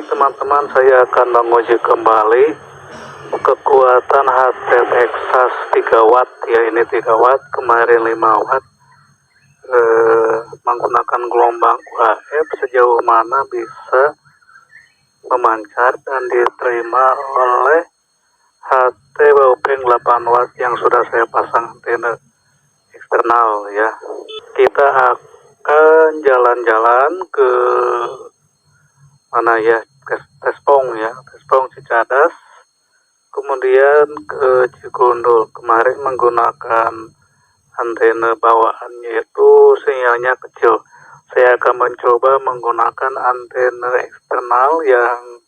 Baik teman-teman, saya akan menguji kembali kekuatan HT Texas 3 watt ya. Ini 3 watt, kemarin 5 watt. Menggunakan gelombang UHF sejauh mana bisa memancar dan diterima oleh HT Baupeng 8 watt yang sudah saya pasang antena eksternal ya. Kita akan jalan-jalan ke mana ya, Tespong ya, Tespong Cicadas, kemudian ke Cikundul. Kemarin menggunakan antena bawaan, yaitu sinyalnya kecil. Saya akan mencoba menggunakan antena eksternal yang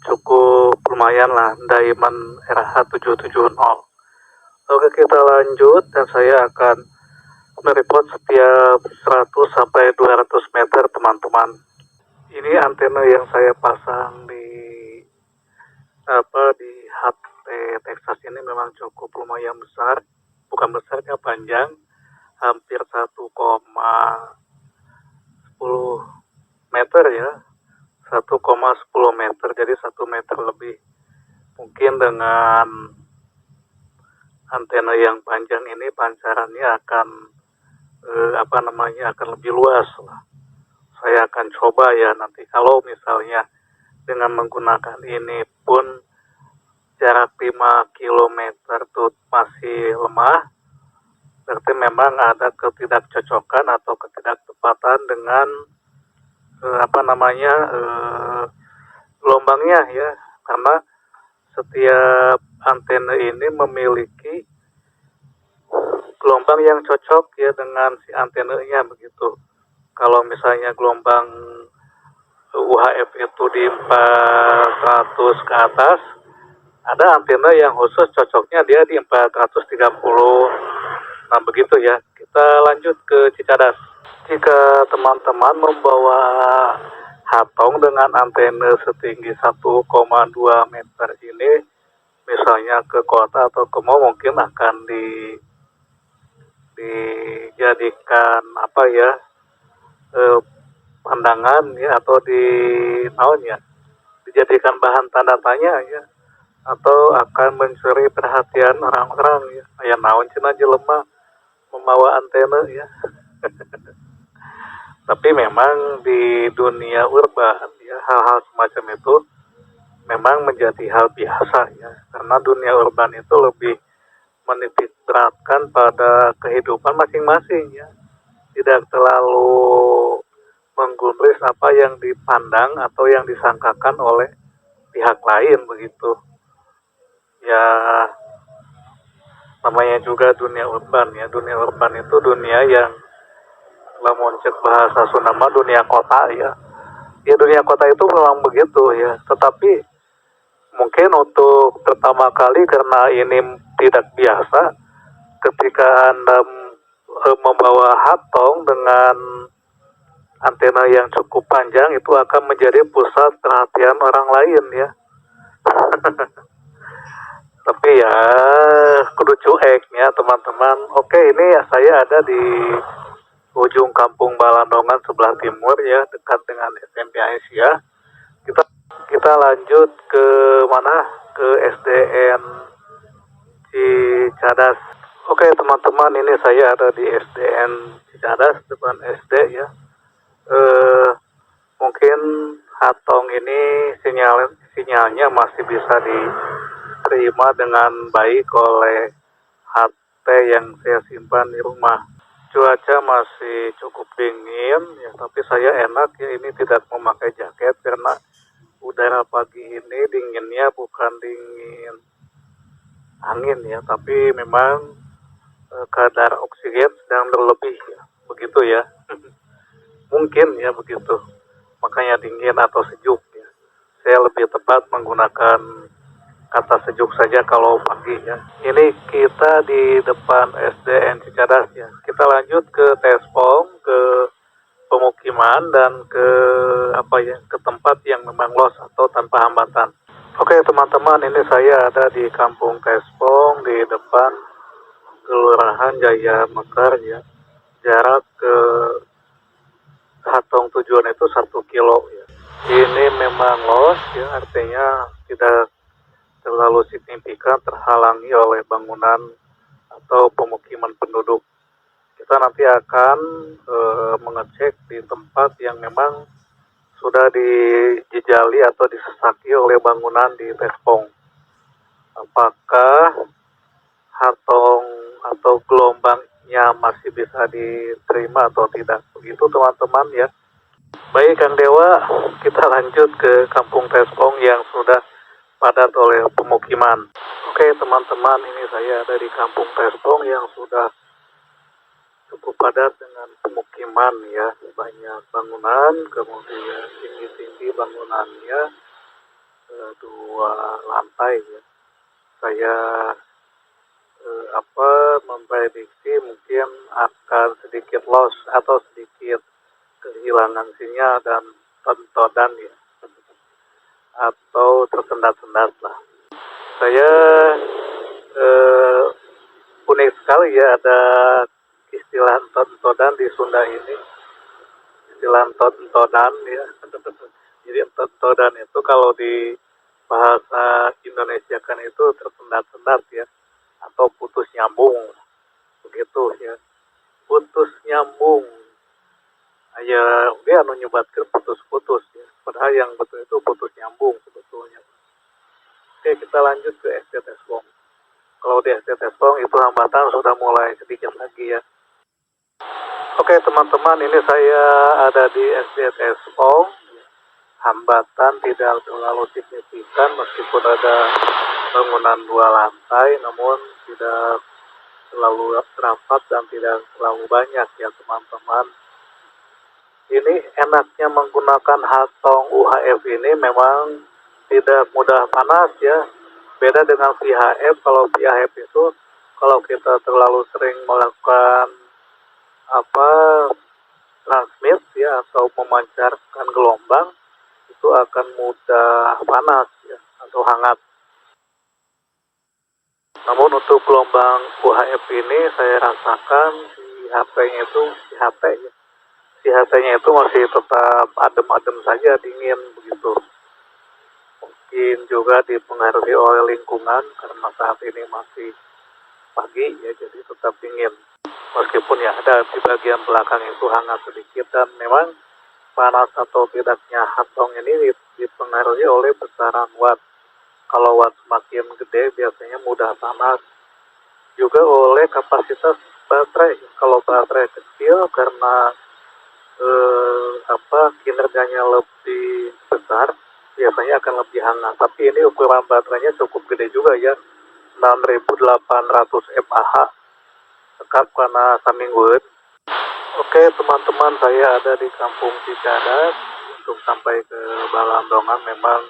cukup lumayan lah, Diamond RH770. Oke, kita lanjut dan saya akan mereport setiap 100 sampai 200 meter teman-teman. Ini antena yang saya pasang di HT Texas ini memang cukup lumayan besar, bukan besarnya, panjang, hampir 1,10 meter ya, 1,10 meter, jadi 1 meter lebih. Mungkin dengan antena yang panjang ini pancarannya akan akan lebih luas lah. Saya akan coba ya nanti, kalau misalnya dengan menggunakan ini pun jarak 5 km tuh masih lemah, berarti memang ada ketidakcocokan atau ketidaktepatan dengan gelombangnya ya, karena setiap antena ini memiliki gelombang yang cocok ya dengan si antenanya begitu. Kalau misalnya gelombang UHF itu di 400 ke atas, ada antena yang khusus cocoknya dia di 430. Nah begitu ya. Kita lanjut ke Cicadas. Jika teman-teman membawa hatong dengan antena setinggi 1,2 meter ini, misalnya ke kota atau ke mall, mungkin akan dijadikan pandangan ya, atau dijadikan bahan tanda tanya ya, atau akan mencuri perhatian orang-orang ya. Aya naon cenah jelema membawa antena ya. Tapi memang di dunia urban ya, hal-hal semacam itu memang menjadi hal biasa ya, karena dunia urban itu lebih menitik beratkan pada kehidupan masing-masing ya, tidak terlalu menggubris apa yang dipandang atau yang disangkakan oleh pihak lain begitu ya. Namanya juga dunia urban ya, dunia urban itu dunia yang lamun cek bahasa Sunda dunia kota ya. Ya dunia kota itu memang begitu ya, tetapi mungkin untuk pertama kali karena ini tidak biasa, ketika Anda membawa hatong dengan antena yang cukup panjang, itu akan menjadi pusat perhatian orang lain ya. Tapi ya kudu cuek ya teman-teman. Oke, ini ya saya ada di ujung Kampung Balandongan sebelah timur ya, dekat dengan SMP Aisyah. Kita lanjut ke mana? Ke SDN Cicadas. Oke teman-teman, ini saya ada di SDN Cicadas, depan SD ya. Mungkin hatong ini sinyalnya masih bisa diterima dengan baik oleh HT yang saya simpan di rumah. Cuaca masih cukup dingin ya, tapi saya enak ya, ini tidak memakai jaket karena udara pagi ini dinginnya bukan dingin angin ya, tapi memang kadar oksigen sedang berlebih ya, begitu ya. Mungkin ya begitu, makanya dingin atau sejuk ya. Saya lebih tepat menggunakan kata sejuk saja kalau pagi ya. Ini kita di depan SDN Cicadas ya. Kita lanjut ke Tespong, ke pemukiman dan ke ke tempat yang memang los atau tanpa hambatan. Oke teman-teman, ini saya ada di Kampung Tespong, di depan Kelurahan Jaya Mekar ya. Jarak ke hatong tujuan itu 1 kilo ya. Ini ini memang loss ya, artinya tidak terlalu signifikan terhalangi oleh bangunan atau pemukiman penduduk. Kita nanti akan mengecek di tempat yang memang sudah dijejali atau disesaki oleh bangunan di Tespong. Apakah hatong atau gelombangnya masih bisa diterima atau tidak? Begitu teman-teman ya. Baik Kang Dewa, kita lanjut ke Kampung Tespong yang sudah padat oleh pemukiman. Oke teman-teman, ini saya ada di Kampung Tespong yang sudah cukup padat dengan pemukiman ya, banyak bangunan, kemudian tinggi-tinggi bangunannya 2 lantai ya. Saya memprediksi mungkin akan sedikit loss atau sedikit kehilangan sinyal dan tontonan ya, atau tersendat-sendat lah. Saya unik sekali ya, ada istilah tontonan di Sunda ini, istilah tontonan ya. Jadi tontonan itu kalau di bahasa Indonesia kan itu tersendat-sendat ya, atau putus nyambung begitu ya, putus nyambung ya, dia menyebabkan putus-putus ya, padahal yang betul itu putus nyambung sebetulnya. Oke, kita lanjut ke SD Tespong. Kalau di SD Tespong itu hambatan sudah mulai sedikit lagi ya. Oke teman-teman, ini saya ada di SD Tespong. Hambatan tidak terlalu signifikan meskipun ada bangunan 2 lantai, namun tidak terlalu rapat dan tidak terlalu banyak ya teman-teman. Ini enaknya menggunakan hatong UHF ini memang tidak mudah panas ya. Beda dengan VHF. Kalau VHF itu kalau kita terlalu sering melakukan transmit ya, atau memancarkan gelombang, itu akan mudah panas ya, atau hangat. Namun untuk gelombang UHF ini saya rasakan si HT-nya itu masih tetap adem-adem saja, dingin begitu. Mungkin juga dipengaruhi oleh lingkungan karena saat ini masih pagi ya, jadi tetap dingin. Meskipun ya ada di bagian belakang itu hangat sedikit, dan memang panas atau tidaknya hatong ini dipengaruhi oleh besaran watt. Kalau watt semakin gede biasanya mudah panas. Juga oleh kapasitas baterai. Kalau baterai kecil karena kinerjanya lebih besar, biasanya akan lebih hangat. Tapi ini ukuran baterainya cukup gede juga ya, 6800 mAh, sekap karena Samingwood. Oke teman-teman, saya ada di Kampung Cicadas. Untuk sampai ke Balandongan memang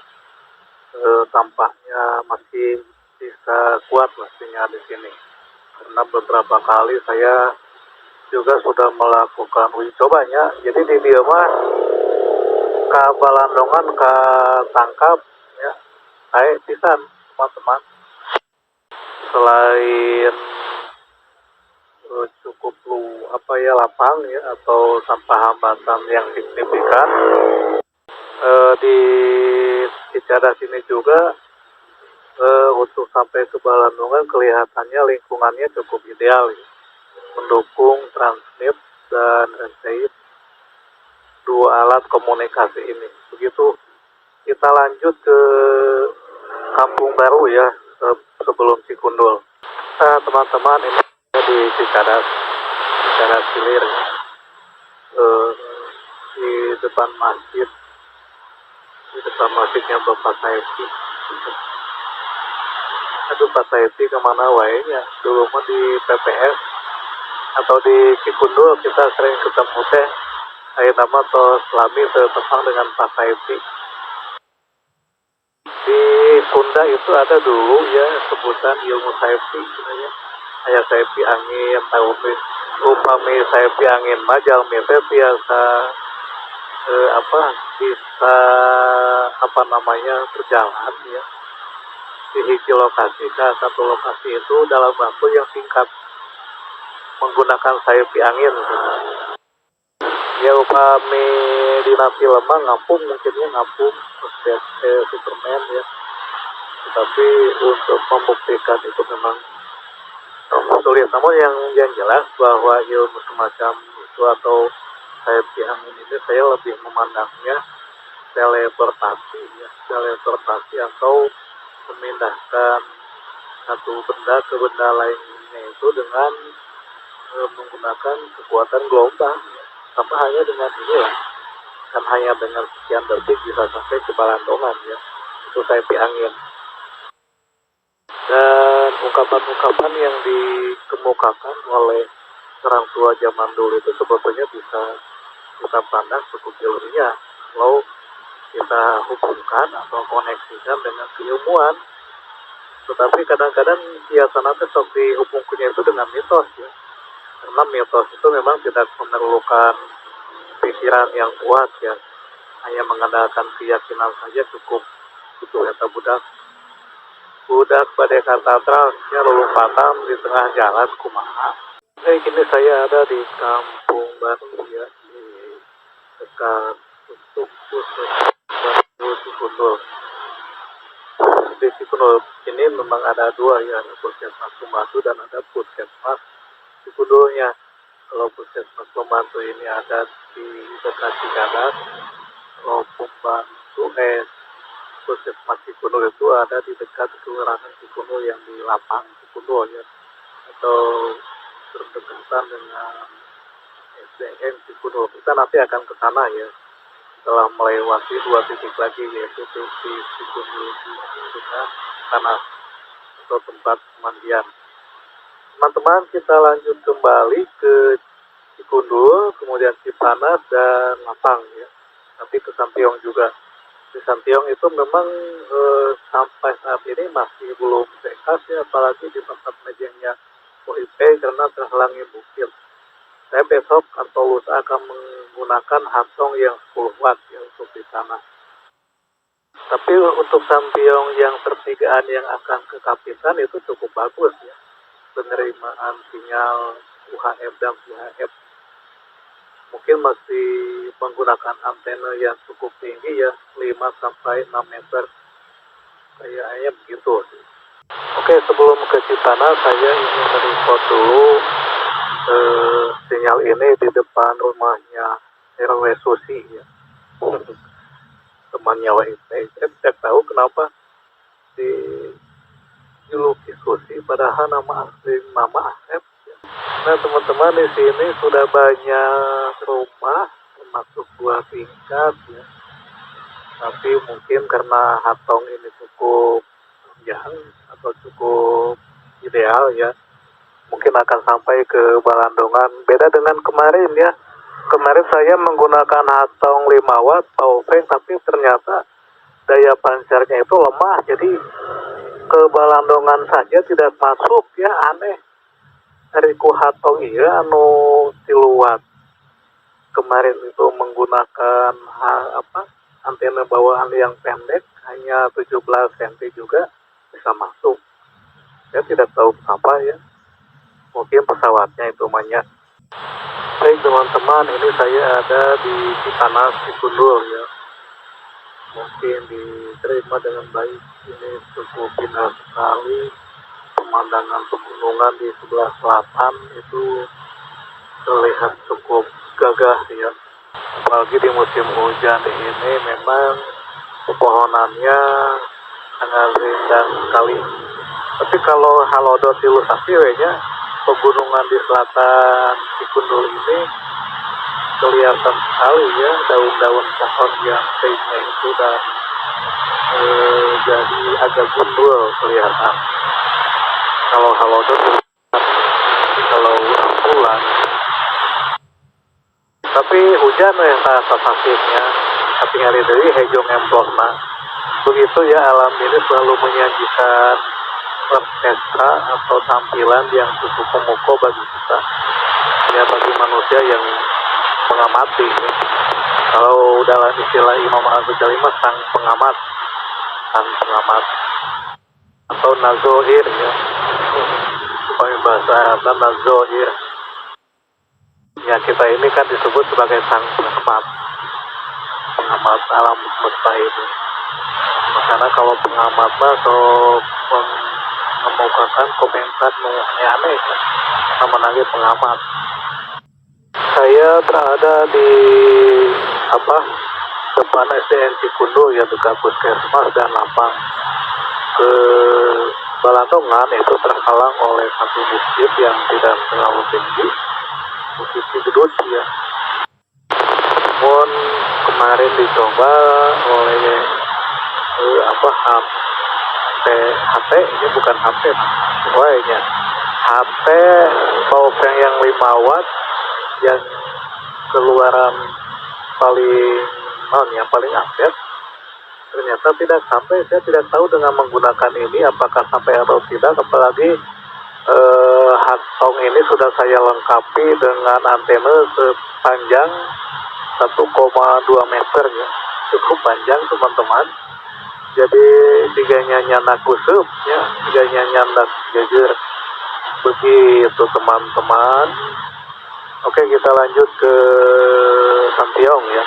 tampaknya masih bisa kuat lah sinyal di sini, karena beberapa kali saya juga sudah melakukan uji cobanya. Jadi di dia mah ke Balandongan ke tangkap ya, saya bisa teman-teman. Selain cukup lapang ya, atau tanpa hambatan yang signifikan, di Cicadas ini juga untuk sampai ke Balandongan kelihatannya lingkungannya cukup ideal ya, mendukung transmit dan receive 2 alat komunikasi ini. Begitu. Kita lanjut ke Kampung Baru ya, sebelum Cikundul. Nah teman-teman, ini di Cicadas Hilir ya. Di depan masjidnya Bapak Saify. Aduh, Pak Saify kemana wae ya, dulu mah di PPS atau di Cikundul kita sering ketemu teh. Saya nama tos lami terpasang dengan Pak Saify. Di Sunda itu ada dulu ya sebutan ilmu Saify sebenarnya. Ayah Saify angin, tahu upami Saify angin majal teh biasa berjalan ya di hiji lokasi ke satu lokasi itu dalam waktu yang singkat menggunakan Saify angin. Ya upami dina film mah ngapung mungkinnya ngapung Superman ya, tapi untuk membuktikan itu memang sulit. Namun yang jelas bahwa ilmu semacam itu atau sayap angin ini saya lebih memandangnya teleportasi ya, teleportasi atau memindahkan satu benda ke benda lainnya itu dengan menggunakan kekuatan gelombang ya. Sama hanya dengan ini lah, kan hanya dengan sekian detik bisa sampai ke Balandongan ya, itu sayap angin. Dan ungkapan-ungkapan yang dikemukakan oleh orang tua zaman dulu itu sebetulnya bisa kita pandang cukup ilmiah kalau kita hubungkan atau koneksikan dengan keilmuan. Tetapi kadang-kadang biasanya itu sok dihubungkannya itu dengan mitos ya, karena mitos itu memang tidak memerlukan pikiran yang kuat ya, hanya mengandalkan keyakinan saja cukup. Itu kata budak pada kata terasnya lompatan di tengah jalan kumaha. Kini saya ada di Kampung Baru ya, di dekat untuk Baru Cikundul. Di Cikundul ini memang ada dua ya, ada puskesmas pembantu dan ada puskesmas Cikundulnya. Kalau puskesmas pembantu ini ada di dekat Cigadas, kalau pembantu puskesmas Cikundul itu ada di dekat kelurahan Cikundul yang di Lapang Cikundul ya, atau berdekatan dengan SDN Cikundul. Kita nanti akan ke sana ya, setelah melewati dua titik lagi, yaitu titik Cikundul di tanah atau tempat pemandian. Teman-teman, kita lanjut kembali ke Cikundul, kemudian Cipanas dan Lapang ya, nanti ke Sampiong juga. Di Sampiong itu memang sampai saat ini masih belum bebas ya, apalagi di tempat mejengnya OIP karena terhalangi bukit. Saya besok atau lusa akan menggunakan hantong yang 10 watt ya untuk di sana. Tapi untuk Sampiong yang pertigaan yang akan ke Kapisan itu cukup bagus ya, penerimaan sinyal UHF dan VHF. Mungkin masih menggunakan antena yang cukup tinggi ya, 5-6 meter. Kayaknya begitu sih. Oke, sebelum ke Cipana saya ingin report dulu sinyal ini di depan rumahnya RW Susi ya. Temannya WIP. Saya tidak tahu kenapa di juluki Susi padahal nama asli Mama Asep. Nah teman-teman, di sini sudah banyak rumah termasuk 2 tingkat ya. Tapi mungkin karena hatong ini cukup panjang atau cukup ideal ya, mungkin akan sampai ke Balandongan. Beda dengan kemarin ya. Kemarin saya menggunakan hatong 5 watt Taufeng, tapi ternyata daya pancarnya itu lemah. Jadi ke Balandongan saja tidak masuk ya, aneh. Dari hatong iya anu 3 watt. Kemarin itu menggunakan antena bawaan yang pendek, hanya 17 cm juga bisa masuk. Saya tidak tahu kenapa ya. Mungkin pesawatnya itu banyak. Baik teman-teman, ini saya ada di Cipanas Cikundul ya. Mungkin diterima dengan baik. Ini cukup indah sekali. Pemandangan pegunungan di sebelah selatan itu terlihat cukup gagah ya. Apalagi di musim hujan ini memang pepohonannya sangat rindang sekali. Tapi kalau halodo tilu sapiwenya, pegunungan di selatan Cikundul ini kelihatan sekali ya, daun-daun pohon yang kayaknya itu dan jadi agak gundul kelihatan. Kalau halodo kalau bulan, tapi hujan ya rasa sakitnya, tapi hari dari hejong emplosna. Begitu ya, alam ini selalu menyajikan orkestra atau tampilan yang cukup memukau bagi kita ya, bagi manusia yang mengamati ya. Kalau dalam istilah Imam Al-Ghazali sang pengamat atau nazohir ya, supaya bahasa Arabnya nazohir. Ya kita ini kan disebut sebagai sang pengamat alam semesta ini. Karena kalau pengamat mah atau mengemukakan komentar aneh kan, sama lagi pengamat. Saya berada di depan SDN Cikundul ya, dekat puskesmas dan lapang ke Balantongan itu terhalang oleh satu bukit yang tidak terlalu tinggi, bukit Cigedut ya. Namun kemarin dicoba oleh HP ini bukan HP wahnya HP powerbank yang 5 watt yang keluaran paling update, ternyata tidak sampai. Saya tidak tahu dengan menggunakan ini apakah sampai atau tidak, apalagi Hatsong ini sudah saya lengkapi dengan antena sepanjang 1,2 meter ya, cukup panjang teman-teman. Jadi tiganya nyanak kusuk ya, tiganya nyanak jujur begitu teman-teman. Oke, kita lanjut ke Sampiong ya.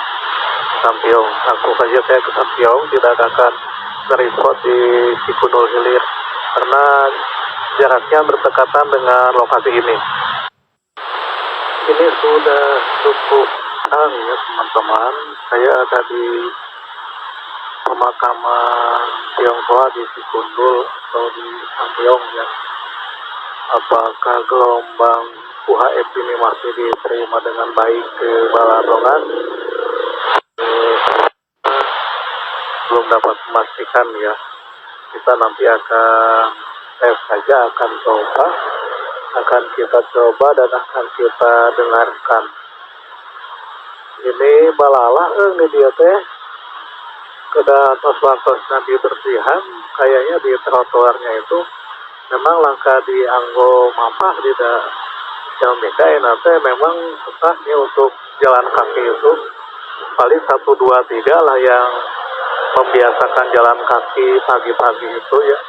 Sampiong, langsung saja saya ke Sampiong, tidak akan nge-report di Cikundul Hilir karena jaraknya berdekatan dengan lokasi ini. Ini sudah cukup siang ya teman-teman. Saya ada di pemakaman Tionghoa di Cikundul atau di Sampiong ya. Apakah gelombang UHF ini masih diterima dengan baik ke Balantongan? Belum dapat memastikan ya. Kita nanti akan tes saja, akan kita coba dan akan kita dengarkan. Ini balala ini dia teh ke atas langkosnya dibersihan, kayaknya di trotoarnya itu memang langkah dianggo mapah tidak yang bedain nanti memang susahnya untuk jalan kaki itu paling 1, 2, 3 lah yang membiasakan jalan kaki pagi-pagi itu ya.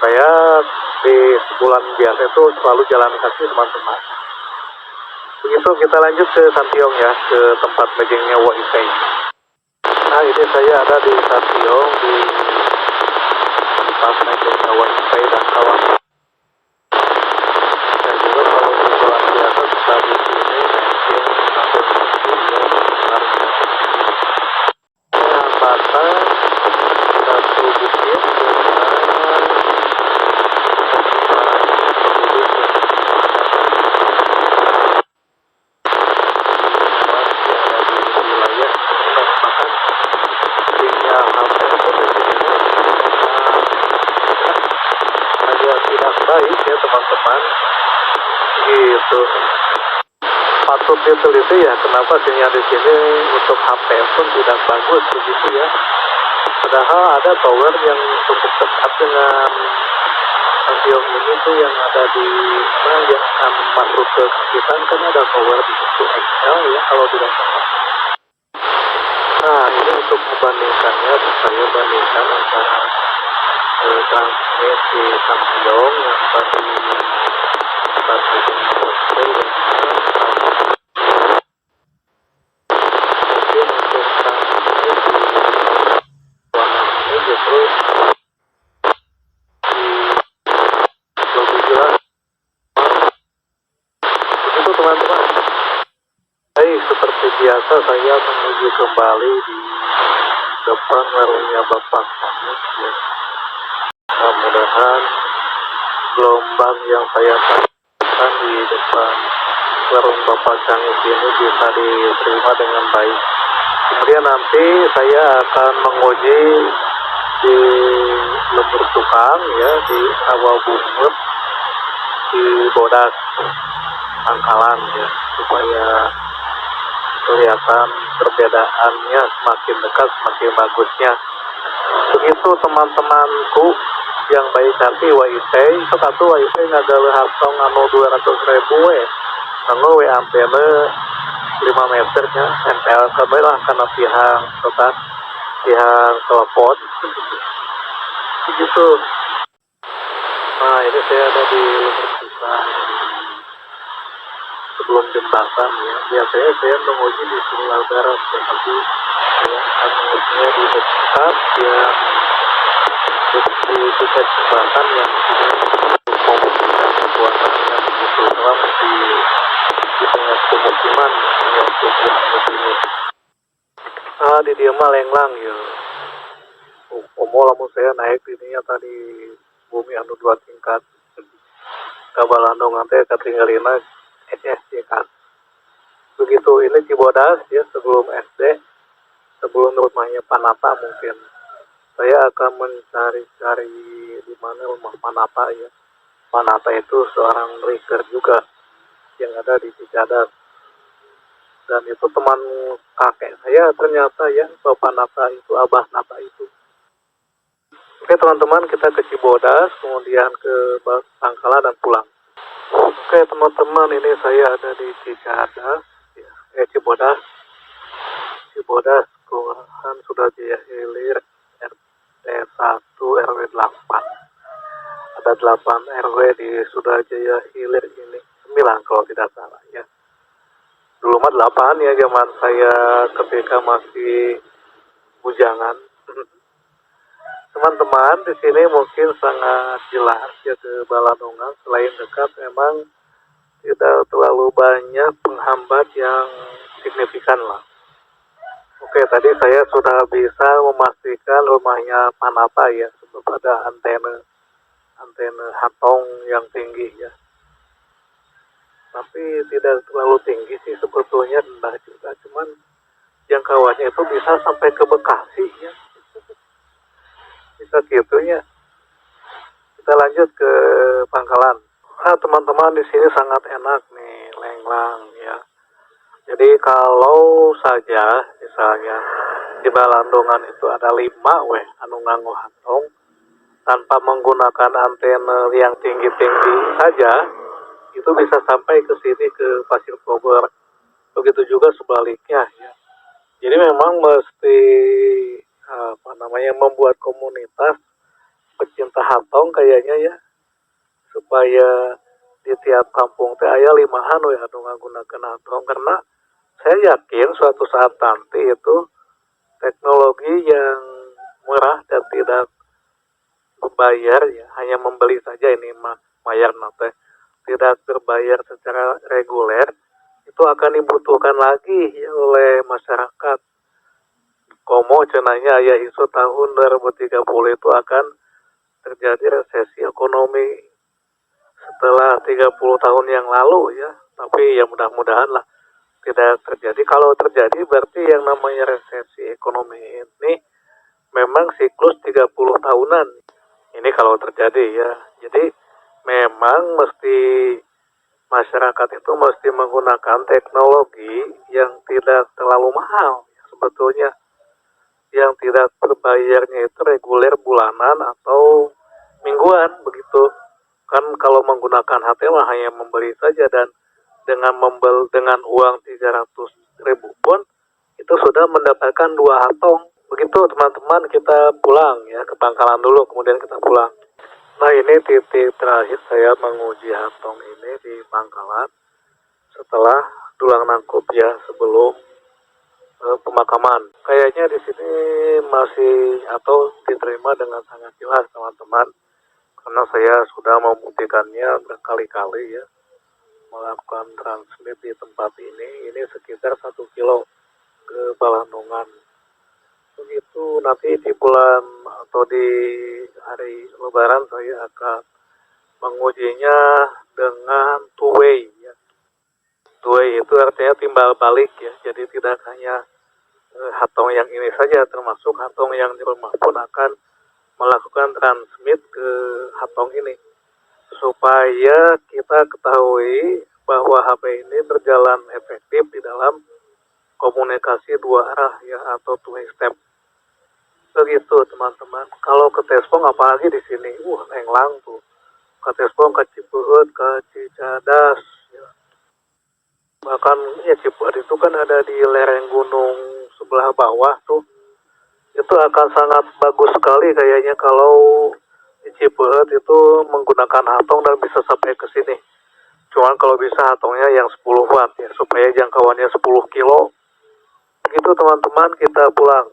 Saya di sebulan biasa itu selalu jalan kaki teman-teman. Begitu, kita lanjut ke Sampiong ya, ke tempat mejengnya Waisei. Nah ini saya ada di Sampiong, di tempat mejengnya Waisei dan kawan. Dan juga kalau di bulan biasa kita di sini mejeng sampai jembatan satu bukit baik ya teman-teman gitu. Patut diteliti ya kenapa sinyal di sini untuk HP pun tidak bagus begitu ya. Padahal ada tower yang cukup dekat dengan Sampiong ini tuh yang ada di yang akan masuk ke Kitan, kan ada tower di situ XL ya kalau tidak salah. Nah ini untuk membandingkannya, saya bandingkan antara transmit di Sampiong yang tadi teman-teman. Baik, seperti biasa saya menuju kembali di depan warungnya Bapak Kangus ya. Mudah-mudahan gelombang yang saya tanyakan di depan warung Bapak Kangus ini bisa diterima dengan baik. Kemudian nanti saya akan menguji di Lembur Tukang ya, di Awal Bungut, di Bodas Angkalan ya, supaya kelihatan perbedaannya semakin dekat semakin bagusnya. Begitu teman-temanku yang baik hati Waisei, satu Waisei ngagawe Hatsong anu 200.000 anu antena 5 meternya NPL kabeh lah karena pihak telepon begitu. Nah ini saya ada di Lembur Tukang. sebelum jembatan ya. Biasanya saya menguji di sebelah barat ya, tapi saya akan mengujinya di dekat yang di dekat jembatan yang memungkinkan kekuatannya begitu dalam di tengah pemukiman yang cukup begini. Di dia mah lenglang ya. Lamun saya naik ininya tadi bumi anu 2 tingkat. Kabalandong teh katinggalina SSC kan. Begitu ini Cibodas ya sebelum SD, sebelum rumahnya Panata mungkin. Saya akan mencari-cari di mana rumah Panata ya. Panata itu seorang riker juga yang ada di Cicadas. Dan itu teman kakek saya ternyata ya, Bapak Nata itu, Abah Nata itu. Oke teman-teman, kita ke Cibodas, kemudian ke Bangkalan dan pulang. Oke teman-teman, ini saya ada di Cicadas, ya, Cibodas, Kelurahan Sudajaya Hilir, RT 1 RW 8. Ada 8 RW di Sudajaya Hilir ini, 9 kalau tidak salah ya. Dulu mah 8 ya, zaman saya ketika masih bujangan. Teman-teman, di sini mungkin sangat jelas ya ke Balandongan. Selain dekat, memang tidak terlalu banyak penghambat yang signifikan lah. Oke, tadi saya sudah bisa memastikan rumahnya Panata ya, sebab ada antena hatong yang tinggi ya. Tapi tidak terlalu tinggi sih sebetulnya, rendah juga. Cuman jangkauannya itu bisa sampai ke Bekasi ya. Bisa gitu ya. Kita lanjut ke Pangkalan. Teman-teman, di sini sangat enak nih, lenglang ya. Jadi kalau saja misalnya di Balandongan itu ada 5 anu nganggo hatong tanpa menggunakan antena yang tinggi-tinggi saja, itu bisa sampai ke sini ke Pasir Bogor. Begitu juga sebaliknya ya. Jadi memang mesti membuat komunitas pecinta hatong kayaknya ya, supaya di tiap kampung teh aya 5 ya anu ngagunakeun hatong, karena saya yakin suatu saat nanti itu teknologi yang murah dan tidak berbayar ya, hanya membeli saja ini mah bayar nate, tidak berbayar secara reguler, itu akan dibutuhkan lagi ya oleh masyarakat. Komo cenanya ya isu tahun 2030 itu akan terjadi resesi ekonomi setelah 30 tahun yang lalu ya. Tapi ya mudah-mudahan lah tidak terjadi. Kalau terjadi berarti yang namanya resesi ekonomi ini memang siklus 30 tahunan. Ini kalau terjadi ya. Jadi memang mesti masyarakat itu mesti menggunakan teknologi yang tidak terlalu mahal ya, sebetulnya. Yang tidak berbayarnya itu reguler bulanan atau mingguan begitu. Kan kalau menggunakan HT mah hanya membeli saja, dan dengan uang 300.000 pun itu sudah mendapatkan 2 hatong. Begitu teman-teman, kita pulang ya ke Pangkalan dulu, kemudian kita pulang. Nah, ini titik terakhir saya menguji hatong ini di Pangkalan setelah dulang nangkup ya, sebelum pemakaman. Kayaknya di sini masih atau diterima dengan sangat jelas teman-teman, karena saya sudah membuktikannya berkali-kali ya, melakukan transmit di tempat ini sekitar 1 kilo ke Balandongan. Begitu nanti di bulan atau di hari Lebaran saya akan mengujinya dengan two-way ya. Two-way itu artinya timbal balik ya, jadi tidak hanya hatong yang ini saja, termasuk hatong yang di rumah pun akan melakukan transmit ke hatong ini, supaya kita ketahui bahwa HP ini berjalan efektif di dalam komunikasi 2 arah ya, atau two-way step. Begitu teman-teman. Kalau ke Tespong apalagi di sini, lenglang tuh. Ke Tespong, ke Cipuhut, ke Cicadas ya. Bahkan ya Cipuhut itu kan ada di lereng gunung sebelah bawah tuh. Itu akan sangat bagus sekali kayaknya kalau di Cipuhut itu menggunakan hatong dan bisa sampai ke sini. Cuman kalau bisa hatongnya yang 10 watt ya, supaya jangkauannya 10 kilo. Begitu teman-teman, kita pulang.